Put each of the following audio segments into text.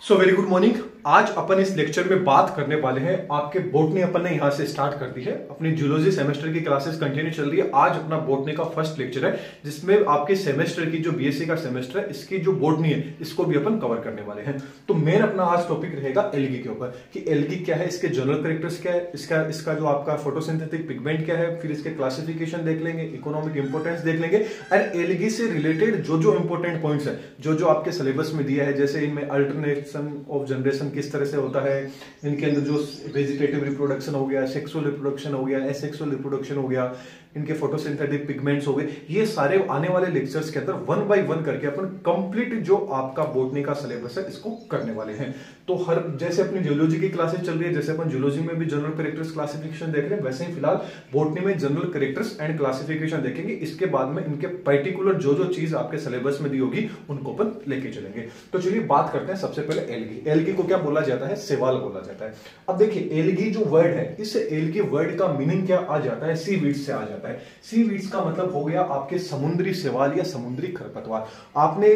So very good morning. आज अपन इस lecture में बात करने वाले हैं आपके बॉटनी। अपन ने यहां से स्टार्ट कर दी है, अपनी जूलॉजी सेमेस्टर की क्लासेस कंटिन्यू चल रही है। आज अपना बॉटनी का फर्स्ट लेक्चर है जिसमें आपके सेमेस्टर की जो बीएससी का सेमेस्टर है इसकी जो बॉटनी है इसको भी अपन कवर करने वाले हैं। तो मेन अपना आज टॉपिक रहेगा एल्गी के ऊपर कि एल्गी क्या है, इसके जनरल कैरेक्टर्स क्या है, इसका जो आपका फोटोसिंथेटिक पिगमेंट क्या है, फिर इसके क्लासिफिकेशन देख लेंगे, इकोनॉमिक इंपोर्टेंस देख लेंगे एंड एल्गी से रिलेटेड जो जो इंपोर्टेंट पॉइंट्स है जो आपके सिलेबस में दिया है, जैसे इनमें अल्टरनेशन ऑफ जनरेशन किस तरह से होता है, इनके अंदर जो वेजिटेटिव रिप्रोडक्शन हो गया, सेक्सुअल रिप्रोडक्शन हो गया, एसेक्सुअल रिप्रोडक्शन हो गया, इनके फोटोसिंथेटिक पिगमेंट्स हो गए, ये सारे आने वाले लेक्चर्स के अंदर वन बाय वन करके अपन कंप्लीट जो आपका बॉटनी का सिलेबस है इसको करने वाले हैं। तो हर जैसे अपनी जियोलॉजी की क्लासेस चल रही है, जैसे अपन जियोलॉजी में भी जनरल कैरेक्टर्स क्लासिफिकेशन देख रहे हैं, वैसे ही फिलहाल बॉटनी में जनरल कैरेक्टर्स एंड क्लासिफिकेशन देखेंगे। इसके बाद में इनके पर्टिकुलर जो जो चीज आपके सिलेबस में दी होगी उनको अपन लेके चलेंगे। तो चलिए बात करते हैं सबसे पहले एल्गी। एल्गी को क्या बोला जाता है? शैवाल बोला जाता है। अब देखिए एल्गी जो वर्ड है, इस एल्गी वर्ड का मीनिंग क्या आ जाता है? सी वीड्स से आ जाता है। सी वीड्स का मतलब हो गया आपके समुद्री शैवाल या समुद्री खरपतवार। आपने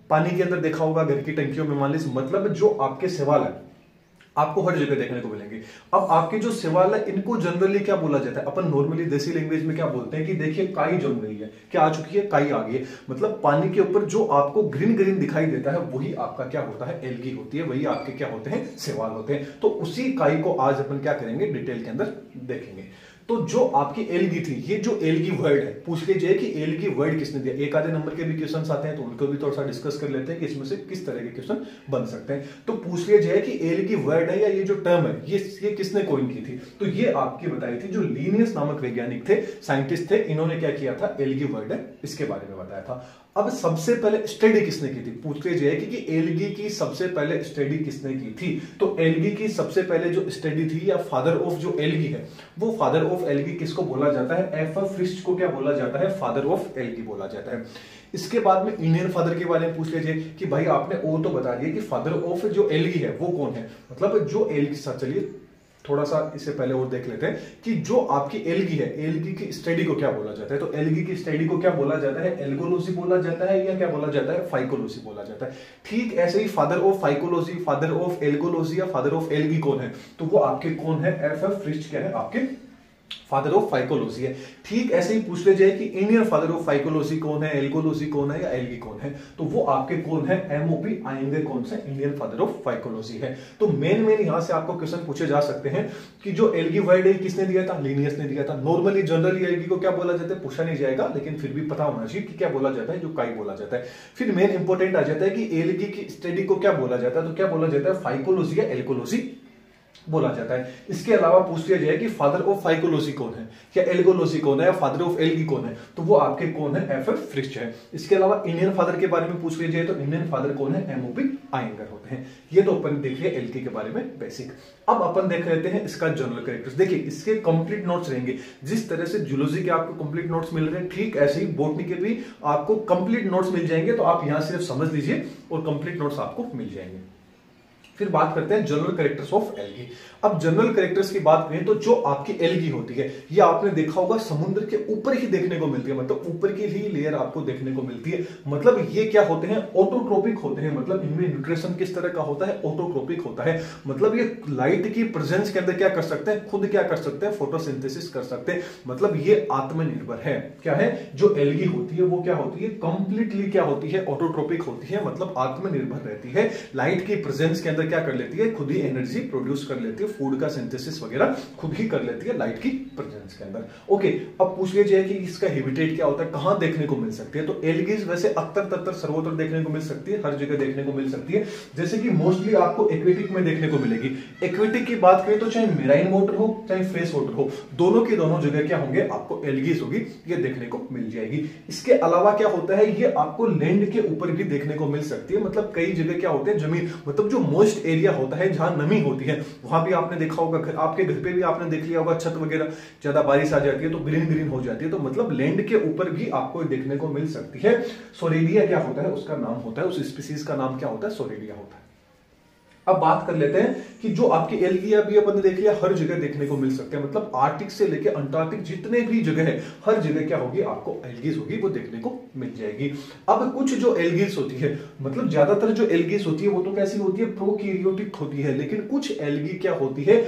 पानी के अंदर देखा होगा, घर की टंकियों में मान लीजिए, मतलब जो आपके शैवाल है आपको हर जगह देखने को मिलेंगे। अब आपके जो शैवाल है इनको जनरली क्या बोला जाता है? अपन नॉर्मली देसी लैंग्वेज में क्या बोलते हैं कि देखिए काई जम गई है, क्या आ चुकी है? काई आ गई है। मतलब पानी के ऊपर जो आपको ग्रीन ग्रीन दिखाई देता है वही आपका क्या होता है? एल्गी होती है, वही आपके क्या होते हैं? शैवाल होते हैं। तो उसी काई को आज अपन क्या करेंगे? डिटेल के अंदर देखेंगे। तो जो आपकी एल्गी थी, ये जो एल्गी वर्ड है, पूछ लीजिए कि एल्गी वर्ड किसने दिया। एक आधे नंबर के भी क्वेश्चंस आते हैं तो उनको भी थोड़ा सा डिस्कस कर लेते हैं कि इसमें से किस तरह के क्वेश्चन बन सकते हैं। तो पूछ लिया कि एल्गी वर्ड है या ये जो टर्म है ये किसने कॉइन की थी? तो ये आपकी बताई थी जो लीनियस नामक वैज्ञानिक थे, साइंटिस्ट थे, इन्होंने क्या किया था? एल्गी वर्ड है इसके बारे में बताया था। अब सबसे पहले स्टडी किसने की थी? पूछ लीजिए कि एल्गी की सबसे पहले स्टडी किसने की थी? तो एल्गी की सबसे पहले जो स्टडी थी या फादर ऑफ जो एल्गी है, वो फादर ऑफ एल्गी किसको बोला जाता है? एफ फ्रिस्ट को क्या बोला जाता है? फादर ऑफ एल्गी बोला जाता है। इसके बाद में इंडियन फादर के बारे में पूछ लीजिए कि भाई आपने वो तो बता दिया कि फादर ऑफ जो एल्गी है वो कौन है, मतलब जो एल्गी। चलिए थोड़ा सा इससे पहले और देख लेते हैं कि जो आपकी एल्गी है, एल्गी की स्टडी को क्या बोला जाता है? तो एल्गी की स्टडी को क्या बोला जाता है? एल्गोलॉजी बोला जाता है या क्या बोला जाता है? फाइकोलॉजी बोला जाता है। ठीक ऐसे ही father of phycology, father of algology या फादर ऑफ एल्गी कौन है? तो वो आपके कौन है? एफ फ्रिस्ट क्या है? आपके फादर ऑफ फाइकोलॉजी है। ठीक ऐसे ही पूछ लीजिए कि इंडियन फादर ऑफ फाइकोलॉजी कौन है, एल्गोलॉजी कौन है या एल्गी कौन है? तो वो आपके कौन है? एमओपी आएंगे कौन से? इंडियन फादर ऑफ फाइकोलॉजी है। तो मेन यहां से आपको क्वेश्चन पूछे जा सकते हैं कि जो एल्गी वर्ड है किसने दिया था? लीनियस ने दिया था। नॉर्मली जनरली एल्गी को क्या बोला जाता है पूछा नहीं जाएगा, लेकिन फिर भी पता होना चाहिए कि क्या बोला जाता है, जो काई बोला जाता है। फिर मेन इंपोर्टेंट आ जाता है कि एल्गी की स्टडी को क्या बोला जाता है? तो क्या बोला जाता है? फाइकोलॉजी या एल्गोलॉजी बोला जाता है। इसके अलावा पूछ लिया जाए कि फादर ऑफ फाइकोलॉजी कौन है, क्या एल्गोलॉजी कौन है या फादर ऑफ एल्गी कौन है? तो वो आपके कौन है? एफ फ्रिस्ट है। इसके अलावा इंडियन फादर के बारे में पूछ लिया जाए तो इंडियन फादर कौन है? एमओपी आयंगर होते हैं। ये तो अपन देख लिया एल्गी के बारे में बेसिक। अब अपन देख लेते हैं इसका जनरल कैरेक्टर्स। देखिए इसके कंप्लीट नोट्स रहेंगे। जिस तरह से जूलॉजी के आपको कंप्लीट नोट्स मिल रहे हैं, ठीक ऐसे ही बॉटनी के भी आपको कंप्लीट नोट्स मिल जाएंगे। तो आप यहां सिर्फ समझ लीजिए और कंप्लीट नोट्स आपको मिल जाएंगे। फिर बात करते हैं जनरल कैरेक्टर्स ऑफ एल्गी। अब जनरल कैरेक्टर्स की बात करें तो जो आपकी एल्गी होती है ये आपने देखा होगा समुद्र के ऊपर ही देखने को मिलती है, मतलब ऊपर की ही लेयर आपको देखने को मिलती है। मतलब ये क्या होते हैं? ऑटोट्रोपिक होते हैं। मतलब इनमें न्यूट्रिशन किस तरह का होता है? ऑटोट्रोपिक होता है। मतलब ये लाइट की प्रेजेंस के अंदर क्या कर सकते हैं? खुद क्या कर सकते हैं? फोटोसिंथेसिस कर सकते हैं। मतलब ये आत्मनिर्भर है। क्या है? जो एल्गी होती है वो क्या होती है? कंप्लीटली क्या होती है? ऑटोट्रोपिक होती है, मतलब आत्मनिर्भर रहती है। लाइट की प्रेजेंस के अंदर क्या कर लेती है? खुद ही एनर्जी प्रोड्यूस कर लेती है, फूड का सिंथेसिस वगैरह खुद ही कर लेती है लाइट की प्रेजेंस के अंदर। ओके, अब पूछ लीजिए कि इसका हैबिटेट क्या होता है, कहां देखने को मिल सकती है? तो एल्गीज वैसे अक्तर तत्तर सर्वत्र देखने को मिल सकती है, हर जगह देखने को मिल सकती है। जैसे कि मोस्टली आपको एक्वेटिक में देखने को मिलेगी। एक्वेटिक की बात करें तो चाहे मेराइन वाटर हो चाहे फ्रेश वाटर हो, दोनों की दोनों जगह क्या होंगे? आपको एल्गीज होगी, ये देखने को मिल जाएगी। इसके अलावा क्या होता है? ये आपको लैंड के ऊपर भी देखने को मिल सकती है। मतलब कई जगह क्या होते हैं, जमीन मतलब जो मोस्ट एरिया होता है जहां नमी होती है वहां भी आपने देखा होगा, आपके घर पे भी आपने देख लिया होगा, छत वगैरह ज्यादा बारिश आ जाती है तो ग्रीन ग्रीन हो जाती है। तो मतलब लैंड के ऊपर भी आपको देखने को मिल सकती है। सोरेलिया क्या होता है? उसका नाम होता है, उस स्पीसीज का नाम क्या होता है? सोरेलिया होता है। अब बात कर लेते हैं कि जो आपके एल्गी अभी अपन ने देख लिया हर जगह देखने को मिल सकते हैं, मतलब आर्टिक से लेके अंटार्कटिक जितने भी जगह है हर जगह क्या होगी, आपको एल्गीज होगी वो देखने को मिल जाएगी। अब कुछ जो एल्गीज होती है, मतलब ज्यादातर जो एल्गीज होती है वो तो कैसी होती है, प्रोकैरियोटिक होती है, लेकिन कुछ एल्गी क्या होती है,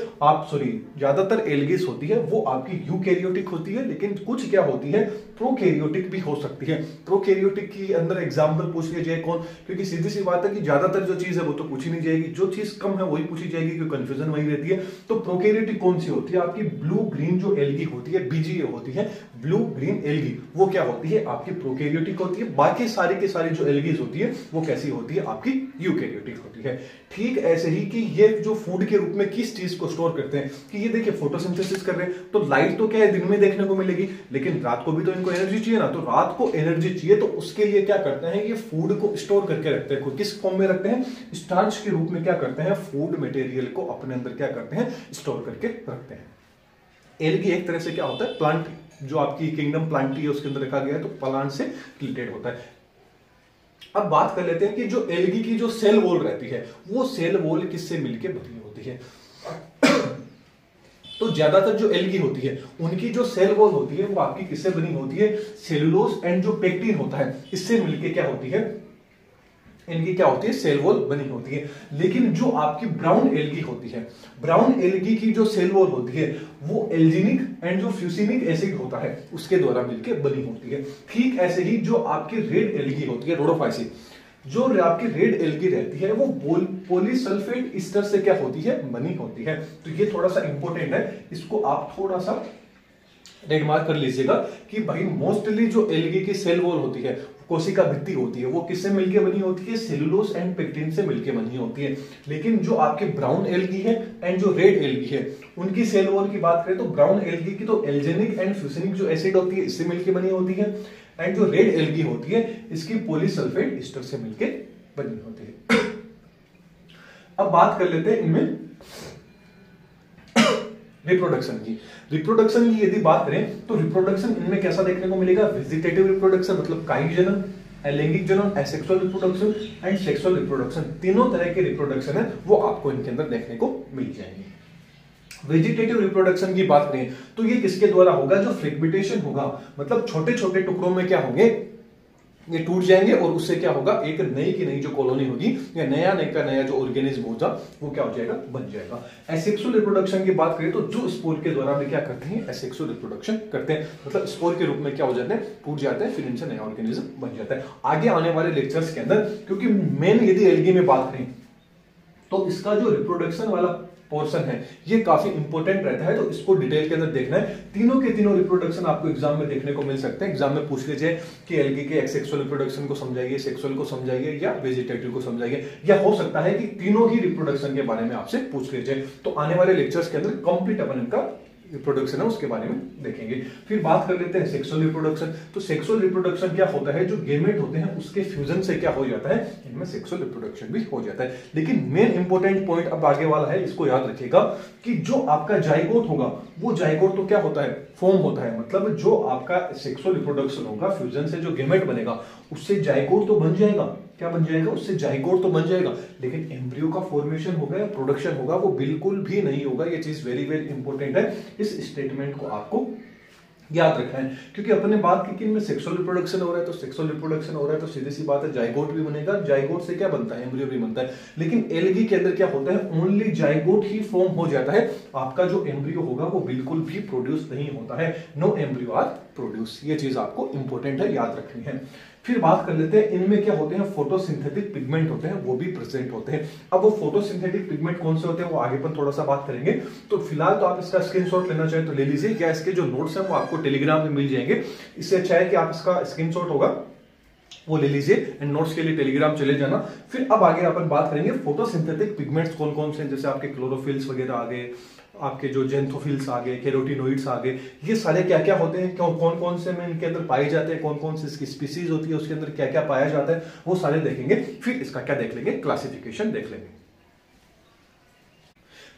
ज्यादातर एल्गीज होती है वो आपकी यूकैरियोटिक होती है, लेकिन कुछ क्या होती है प्रोकैरियोटिक भी हो सकती है। प्रोकैरियोटिक की अंदर एग्जांपल पूछ लिया जाए कौन, क्योंकि सीधी सी बात है कि ज्यादातर जो चीज है वो तो पूछी नहीं जाएगी, जो चीज कम है वही पूछी जाएगी, क्योंकि कंफ्यूजन वही रहती है। तो प्रोकैरियोटिक कौन सी होती है, आपकी ब्लू ग्रीन जो एल्गी होती है, बीजीए होती है ब्लू ग्रीन एल्गी, वो क्या होती है आपकी प्रोकैरियोटिक होती है। बाकी सारी की सारी जो एल्गीज होती है वो कैसी होती है, आपकी यूकैरियोटिक होती है। ठीक ऐसे ही कि ये जो फूड के रूप में किस चीज को स्टोर करते हैं, कि ये देखिए फोटोसिंथेसिस कर रहे हैं, तो लाइट तो क्या है दिन में देखने को मिलेगी, लेकिन रात को भी तो इनको एनर्जी चाहिए ना, तो रात को एनर्जी चाहिए, तो उसके लिए क्या करते हैं, ये फूड को स्टोर करके रखते हैं। किस फॉर्म में रखते हैं, स्टार्च के रूप में क्या करते हैं, फूड मटेरियल को अपने अंदर क्या करते हैं, स्टोर करके रखते हैं। एल्गी एक तरह से क्या होता है, प्लांट जो आपकी किंगडम प्लांटी है उसके अंदर रखा गया है, तो प्लांट से रिलेटेड होता है। अब बात कर लेते हैं कि जो एल्गी की जो सेल वॉल रहती है वो सेल वॉल किससे मिलकर बनी होती है। तो ज्यादातर जो एल्गी होती है उनकी जो सेल वॉल होती है वो आपकी किससे बनी होती है, सेलुलोज एंड जो पेक्टिन होता है इससे मिलके क्या होती है, इनकी क्या होती है, सेल वॉल बनी होती है। लेकिन जो आपकी ब्राउन एल्गी होती है, ब्राउन एल्गी की जो सेल वॉल होती है वो एल्जीनिक एंड जो फ्यूसिनिक एसिड होता है उसके द्वारा मिलकर बनी होती है। ठीक ऐसे ही जो आपकी रेड एल्गी होती है, रोडोफाइसिन, जो आपकी रेड एल्गी रहती है वो पॉलीसल्फेट ईस्टर से क्या होती है, बनी होती है। तो ये थोड़ा सा इंपॉर्टेंट है, इसको आप थोड़ा सा रेडमार्क कर लीजिएगा कि भाई मोस्टली जो एल्गी की सेल वॉल होती है, कोशिका भित्ति होती है, वो किससे मिलके बनी होती है, सेलुलोज एंड पेक्टिन से मिलके बनी होती है। लेकिन जो आपके ब्राउन एल्गी है एंड जो रेड एल्गी है उनकी सेल वॉल की बात करें तो ब्राउन एल्गी की तो एल्जेनिक एंड फ्यूसिनिक जो एसिड होती है इससे मिलके बनी होती है, एंड जो रेड एल्गी होती है इसकी पॉलीसल्फेट ईस्टर से मिलके बनी होती है। अब बात कर लेते हैं इनमें रिप्रोडक्शन की यदि बात करें तो रिप्रोडक्शन इनमें कैसा देखने को मिलेगा, वेजिटेटिव रिप्रोडक्शन मतलब कायिक जनन, अलैंगिक जनन, asexual reproduction and sexual reproduction, तीनों तरह के रिप्रोडक्शन है वो आपको इनके अंदर देखने को मिल जाएंगे। वेजिटेटिव रिप्रोडक्शन की बात करें तो ये किसके द्वारा होगा, जो फ्रेगमेंटेशन होगा, मतलब छोटे छोटे टुकड़ों में क्या होंगे, ये टूट जाएंगे और उससे क्या होगा, एक नई की नई जो कॉलोनी होगी या नया जो ऑर्गेनिज्म होगा वो क्या हो जाएगा, बन जाएगा। एसेक्सुअल रिप्रोडक्शन की बात करें तो जो स्पोर के द्वारा भी क्या करते हैं, एसेक्सुअल रिप्रोडक्शन करते हैं, मतलब स्पोर के रूप में क्या हो जाते हैं, टूट जाते हैं, फिर इनसे नया ऑर्गेनिज्म बन जाता है। आगे आने वाले लेक्चर्स के अंदर, क्योंकि मेन यदि एल्गी में बात करें तो इसका जो रिप्रोडक्शन वाला पोर्शन है ये काफी इंपॉर्टेंट रहता है, तो इसको डिटेल के अंदर देखना है। तीनों के तीनों रिप्रोडक्शन आपको एग्जाम में देखने को मिल सकते हैं। एग्जाम में पूछ लीजिए कि एल्गी के एक्सेक्सुअल रिप्रोडक्शन को समझाइए, सेक्सुअल को समझाइए या वेजिटेटिव को समझाइए, या हो सकता है कि तीनों ही रिप्रोडक्शन के बारे में आपसे पूछ लीजिए। तो आने वाले लेक्चर्स के अंदर कंप्लीट अपन इनका रिप्रोडक्शन है उसके बारे में देखेंगे। फिर बात कर लेते हैं सेक्सुअल रिप्रोडक्शन। तो सेक्सुअल रिप्रोडक्शन क्या होता है, जो गेमेट होते हैं उसके फ्यूजन से क्या हो जाता है, इनमें सेक्सुअल रिप्रोडक्शन भी हो जाता है। लेकिन मेन इंपॉर्टेंट पॉइंट अब आगे वाला है, इसको याद रखिएगा कि जो आपका जाइगोट होगा वो जाइगोट तो क्या होता है, फॉर्म होता है, मतलब जो आपका सेक्सुअल रिप्रोडक्शन होगा, फ्यूजन से जो गेमेट बनेगा उससे जाइगोट तो बन जाएगा, क्या बन जाएगा, उससे जाइगोट तो बन जाएगा, लेकिन एम्ब्रियो का फॉर्मेशन होगा या प्रोडक्शन होगा वो बिल्कुल भी नहीं होगा। ये चीज वेरी वेरी इंपॉर्टेंट है, इस स्टेटमेंट को आपको याद रखना है। क्योंकि अपन ने बात की कि इनमें सेक्सुअल रिप्रोडक्शन हो रहा है, तो सेक्सुअल रिप्रोडक्शन हो रहा है तो सीधी सी बात है जाइगोट भी बनेगा, जाइगोट से क्या बनता है, एम्ब्रियो भी बनता है। लेकिन एल्गी के अंदर क्या होता है, ओनली जाइगोट ही फॉर्म हो जाता है, आपका जो एम्ब्रियो होगा वो बिल्कुल भी प्रोड्यूस नहीं होता है, नो एम्ब्रियो आर प्रोड्यूस। ये चीज आपको इंपॉर्टेंट है, याद रखनी है। फिर बात कर लेते हैं इनमें क्या होते हैं, फोटोसिंथेटिक पिगमेंट होते हैं, वो भी प्रेजेंट होते हैं। अब वो फोटोसिंथेटिक पिगमेंट कौन से होते हैं वो आगे पर थोड़ा सा बात करेंगे। तो फिलहाल तो आप इसका स्क्रीनशॉट लेना चाहें तो ले लीजिए, या इसके जो नोट्स हैं वो आपको टेलीग्राम में मिल जाएंगे। इससे अच्छा है कि आप इसका स्क्रीनशॉट होगा वो ले लीजिए एंड नोट्स के लिए टेलीग्राम चले जाना। फिर अब आगे अपन बात करेंगे फोटोसिंथेटिक पिगमेंट्स कौन कौन से हैं, जैसे आपके क्लोरोफिल्स वगैरह आ गए, आपके जो जेंथोफिल्स आ गए, कैरोटिनोइड्स आ गए, ये सारे क्या क्या होते हैं, कौन कौन से में इनके अंदर पाए जाते हैं, कौन कौन से इसकी स्पीसीज होती है, उसके अंदर क्या क्या पाया जाता है, वो सारे देखेंगे। फिर इसका क्या देख लेंगे, क्लासिफिकेशन देख लेंगे।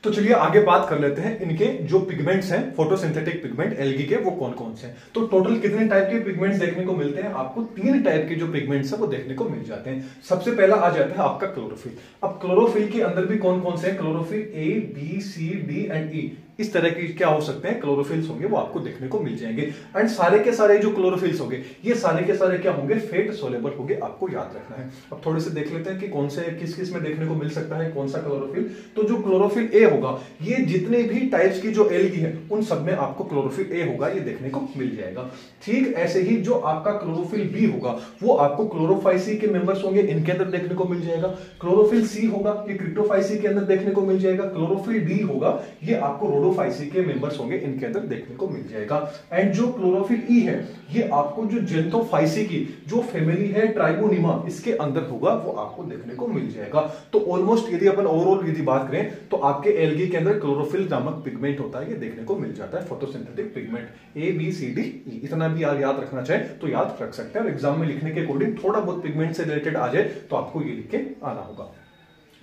तो चलिए आगे बात कर लेते हैं इनके जो पिगमेंट्स हैं फोटोसिंथेटिक पिगमेंट एल्गी के, वो कौन कौन से हैं। तो टोटल कितने टाइप के पिगमेंट्स देखने को मिलते हैं? आपको 3 टाइप के जो पिगमेंट्स हैं वो देखने को मिल जाते हैं। सबसे पहला आ जाता है आपका क्लोरोफिल। अब क्लोरोफिल के अंदर भी कौन कौन से हैं? Chlorophyll A, B, C, D and E, इस तरह के क्या हो सकते हैं क्लोरोफिल्स होंगे, वो आपको देखने को मिल जाएंगे। एंड सारे के सारे जो क्लोरोफिल्स होंगे ये सारे के सारे क्या होंगे? फेट सोलेबल होंगे, आपको याद रखना है। अब थोड़े से देख लेते हैं कि कौन से किस किस में देखने को मिल सकता है कौन सा क्लोरोफिल। तो जो क्लोरोफिल ए होगा, ये जितने भी टाइप्स की जो एल्गी है उन सब में आपको क्लोरोफिल ए होगा, ये देखने को मिल जाएगा। ठीक ऐसे ही जो आपका क्लोरोफिल बी होगा वो आपको क्लोरोफाइसी के मेंबर्स होंगे, इनके अंदर देखने को मिल जाएगा। क्लोरोफिल सी होगा, ये क्रिप्टोफाइसी के अंदर देखने को मिल जाएगा। क्लोरोफिल डी होगा, ये आपको रोडोफाइसी के मेंबर्स होंगे, इनके अंदर देखने को मिल जाएगा। एंड जो क्लोरोफिल ई है ये आपको जो जेंथोफाइसी की जो फैमिली है ट्राइगोनिमा, इसके अंदर होगा, वो आपको देखने को मिल जाएगा। तो ऑलमोस्ट यदि अपन ओवरऑल यदि बात करें तो आपके एल्गी के अंदर क्लोरोफिल नामक पिगमेंट होता है, ये देखने को मिल जाता है photosynthetic pigment A B C D E. इतना भी याद रखना चाहे तो याद रख सकते हैं, और एग्जाम में लिखने के अकॉर्डिंग थोड़ा बहुत पिगमेंट से रिलेटेड आ जाए तो आपको ये लिख के आना होगा।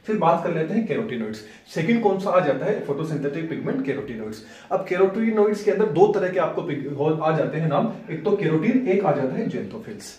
फिर बात कर लेते हैं कैरोटिनॉइड्स। सेकंड कौन सा आ जाता है? Photosynthetic pigment carotenoids. अब कैरोटिनॉइड्स के अंदर 2 तरह के आपको आ जाते हैं नाम, एक तो कैरोटीन, एक आ जाता है जेंथोफिल्स।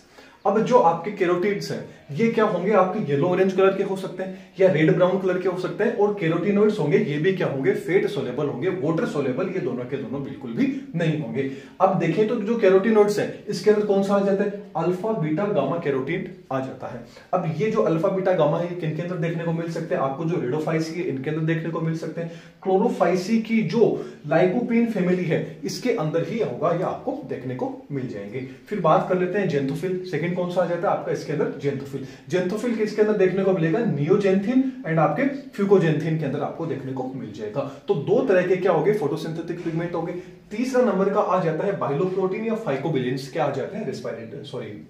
अब जो आपके कैरोटिड्स हैं ये क्या होंगे? आपके येलो ऑरेंज कलर के हो सकते हैं या रेड ब्राउन कलर के हो सकते हैं, और कैरोटिनॉइड्स होंगे ये भी क्या होंगे? फेट सोलेबल होंगे, वाटर सोलेबल ये दोनों के दोनों बिल्कुल भी नहीं होंगे। अब देखें तो जो कैरोटिनॉइड्स है इसके अंदर कौन सा आ जाता है? अल्फा बीटा गामा कैरोटीन आ जाता है। अब ये जो अल्फा बीटा गामा है ये किनके अंदर देखने को मिल सकते हैं? आपको जो रेडोफाइसी है इनके अंदर देखने को मिल सकते हैं। क्लोरोफाइसी की जो लाइकोपीन फैमिली है इसके अंदर ही होगा, ये आपको देखने को मिल जाएंगे। फिर बात कर लेते हैं जेंथोफिल। सेकंड कौन सा आ जाता है आपका इसके अंदर? जेंथोफिल। जेंथोफिल किसके अंदर देखने को मिलेगा? नियोजेंथिन एंड आपके फ्यूकोजेंथिन के अंदर आपको देखने को मिल जाएगा। तो 2 तरह के क्या होंगे? फोटोसिंथेटिक पिगमेंट होंगे। तीसरा नंबर का आ जाता है बाइलोप्रोटीन या फाइकोबिलिन्स, क्या आ जाते हैं?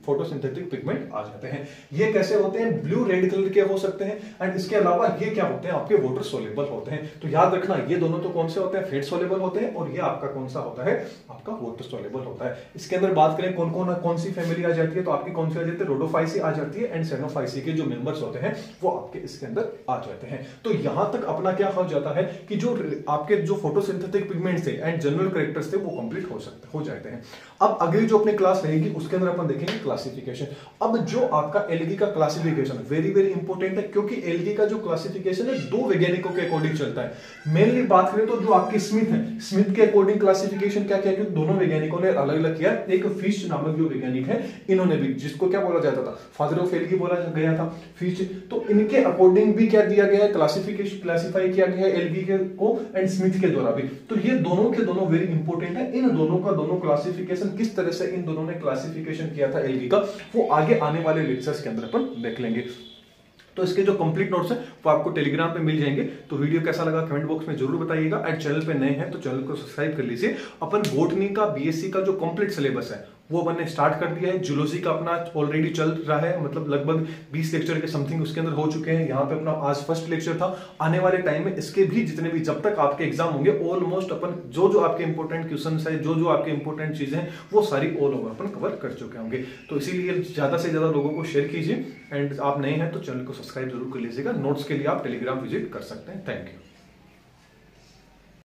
फोटोसिंथेटिक पिगमेंट आ जाते हैं। ये कैसे होते हैं? ब्लू रेड कलर के हो सकते हैं, एंड इसके अलावा ये क्या होते हैं? आपके वाटर सोलेबल होते हैं। तो याद रखना ये दोनों तो कौन से होते हैं? फेट सोलेबल होते हैं, और ये आपका कौन सा होता है? आपका वाटर सोलेबल होता है। इसके अंदर बात करें कौन सी फैमिली आ जाती है, तो आपकी कौन सी आ जाती है? रोडोफाइसी आ जाती है, एंड सेनोफाइसी के जो मेंबर्स होते हैं वो आपके इसके अंदर आ जाते हैं। तो यहां तक अपना क्या हो जाता है कि जो आपके जो फोटोसिंथेटिक पिगमेंट्स थे एंड जनरल कैरेक्टर्स थे वो कंप्लीट हो जाते हैं। अब अगली जो अपनी क्लास रहेगी उसके अंदर अपन देखेंगे क्लासिफिकेशन। अब जो आपका एल्गी का क्लासिफिकेशन वेरी वेरी इंपॉर्टेंट है, क्योंकि एल्गी का जो क्लासिफिकेशन है 2 वैज्ञानिकों के अकॉर्डिंग चलता है। मेनली बात करें तो जो आपके स्मिथ है, स्मिथ के अकॉर्डिंग क्लासिफिकेशन क्या किया? क्योंकि दोनों वैज्ञानिकों ने अलग अलग किया। एक फिश नामक जो वैज्ञानिक है इन्होंने भी, जिसको क्या बोला जाता था? फादर ऑफ एल्गी बोला गया था, फिश। तो इनके अकॉर्डिंग भी क्या दिया गया है? क्लासिफाई किया गया है एल्गी को, एंड स्मिथ के द्वारा भी। तो ये दोनों के दोनों वेरी इंपॉर्टेंट है। इन दोनों का दोनों क्लासिफिकेशन किस तरह से इन दोनों ने क्लासिफिकेशन किया था एल्गी का, वो आगे आने वाले लेक्चर्स के अंदर अपन देख लेंगे। तो इसके जो कंप्लीट नोट्स हैं वो आपको टेलीग्राम पे मिल जाएंगे। तो वीडियो कैसा लगा कमेंट बॉक्स में जरूर बताइएगा, एंड चैनल पे नए हैं तो चैनल को सब्सक्राइब कर लीजिए। अपन बोटनी का बीएससी का जो कंप्लीट सिलेबस है वो अपन ने स्टार्ट कर दिया है। जूलॉजी का अपना ऑलरेडी चल रहा है, मतलब लगभग 20 लेक्चर के समथिंग उसके अंदर हो चुके हैं। यहाँ पे अपना आज फर्स्ट लेक्चर था। आने वाले टाइम में इसके भी जितने भी जब तक आपके एग्जाम होंगे ऑलमोस्ट अपन जो आपके इंपॉर्टेंट क्वेश्चन है, जो आपके इंपॉर्टेंट चीजें हैं वो सारी ऑल ओवर अपन कवर कर चुके होंगे। तो इसीलिए ज्यादा से ज्यादा लोगों को शेयर कीजिए, एंड आप नए हैं तो चैनल को सब्सक्राइब जरूर कर लीजिएगा। नोट्स के लिए आप टेलीग्राम विजिट कर सकते हैं। Thank you.